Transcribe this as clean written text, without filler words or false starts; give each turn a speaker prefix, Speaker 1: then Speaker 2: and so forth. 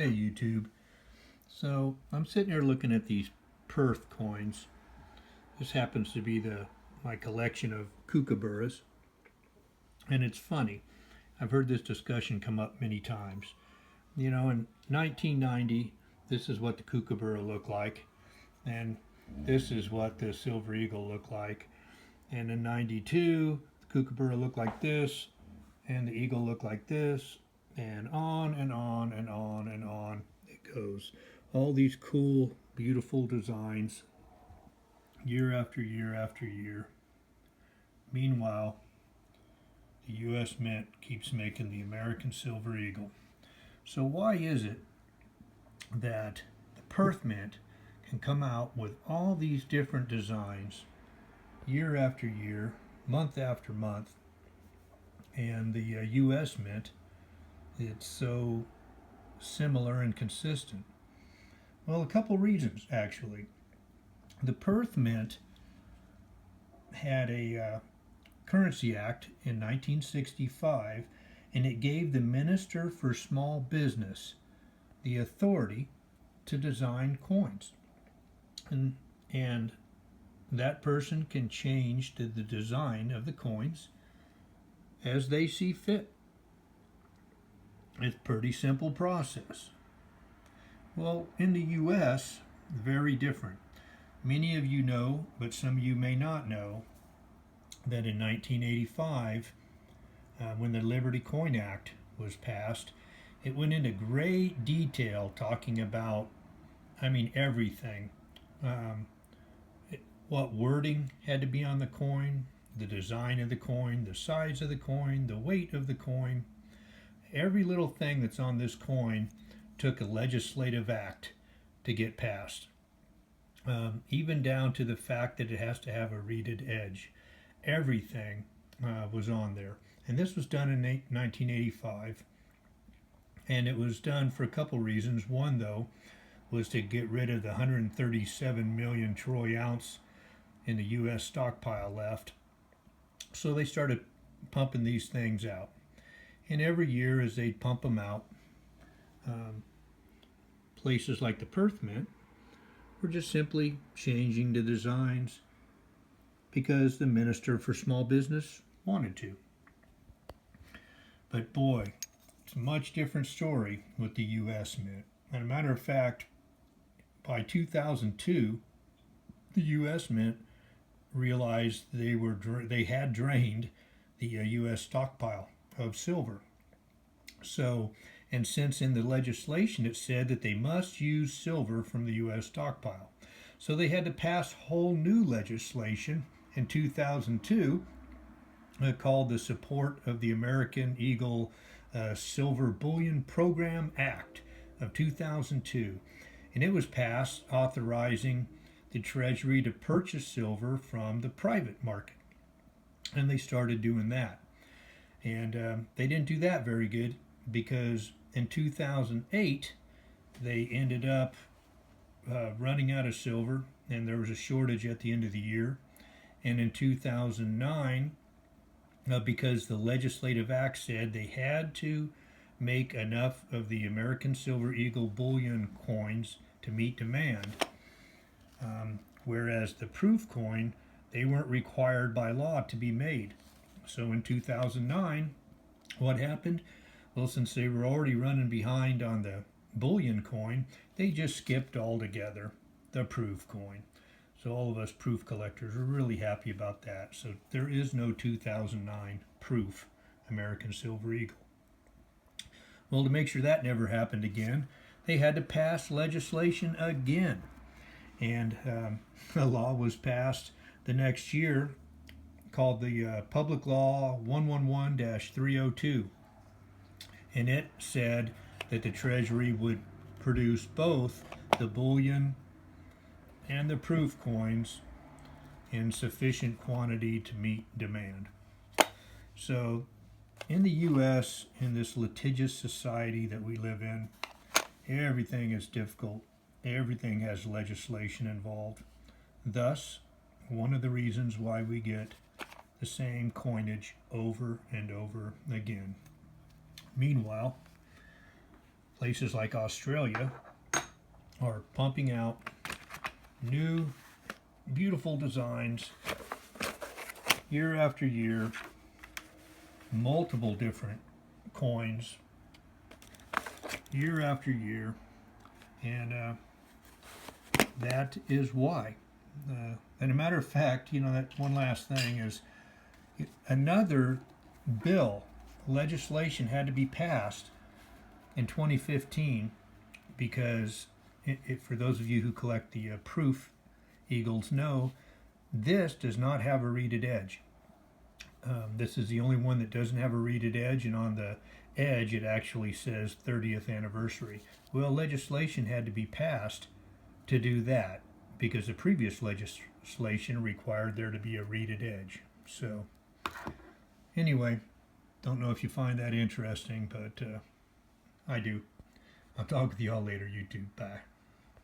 Speaker 1: Hey YouTube. So I'm sitting here looking at these Perth coins. This happens to be my collection of kookaburras, and it's funny. I've heard this discussion come up many times. In 1990, this is what the kookaburra looked like, and this is what the silver eagle looked like. And in '92, the kookaburra looked like this, and the eagle looked like this, and on and on and on and on it goes. All these cool, beautiful designs, year after year after year. Meanwhile, the U.S. Mint keeps making the American Silver Eagle. So why is it that the Perth Mint can come out with all these different designs year after year, month after month, and the U.S. Mint, it's so similar and consistent? Well, a couple reasons actually. The Perth Mint had a Currency Act in 1965, and it gave the Minister for Small Business the authority to design coins. And that person can change the design of the coins as they see fit. It's a pretty simple process. Well, in the U.S., very different. Many of you know, but some of you may not know, that in 1985, when the Liberty Coin Act was passed, it went into great detail talking about, everything. What wording had to be on the coin, the design of the coin, the size of the coin, the weight of the coin. Every little thing that's on this coin took a legislative act to get passed. Even down to the fact that it has to have a reeded edge. Everything was on there. And this was done in 1985. And it was done for a couple reasons. One, though, was to get rid of the 137 million troy ounce in the U.S. stockpile left. So they started pumping these things out. And every year as they pump them out, places like the Perth Mint were just simply changing the designs because the Minister for Small Business wanted to. But boy, it's a much different story with the U.S. Mint. As a matter of fact, by 2002, the U.S. Mint realized they had drained the U.S. stockpile of silver. So, and since in the legislation it said that they must use silver from the U.S. stockpile, so they had to pass whole new legislation in 2002 called the Support of the American Eagle Silver Bullion Program Act of 2002. And it was passed authorizing the Treasury to purchase silver from the private market. And they started doing that. And they didn't do that very good because in 2008 they ended up running out of silver, and there was a shortage at the end of the year. And in 2009, because the legislative act said they had to make enough of the American Silver Eagle bullion coins to meet demand, whereas the proof coin, they weren't required by law to be made. So in 2009, what happened? Well, since they were already running behind on the bullion coin, they just skipped altogether the proof coin. So all of us proof collectors are really happy about that. So there is no 2009 proof American Silver Eagle. Well, to make sure that never happened again, they had to pass legislation again. And a law was passed the next year called the Public Law 111-302. And it said that the Treasury would produce both the bullion and the proof coins in sufficient quantity to meet demand. So in the U.S., in this litigious society that we live in, everything is difficult. Everything has legislation involved. Thus, one of the reasons why we get the same coinage over and over again. Meanwhile, places like Australia are pumping out new, beautiful designs year after year, multiple different coins year after year, and that is why. And a matter of fact, that one last thing is another bill, legislation had to be passed in 2015 because, for those of you who collect the proof eagles know, this does not have a reeded edge. This is the only one that doesn't have a reeded edge, and on the edge it actually says 30th anniversary. Well, legislation had to be passed to do that because the previous legislation required there to be a reeded edge. So anyway, don't know if you find that interesting, but I do. I'll talk with you all later, YouTube. Bye.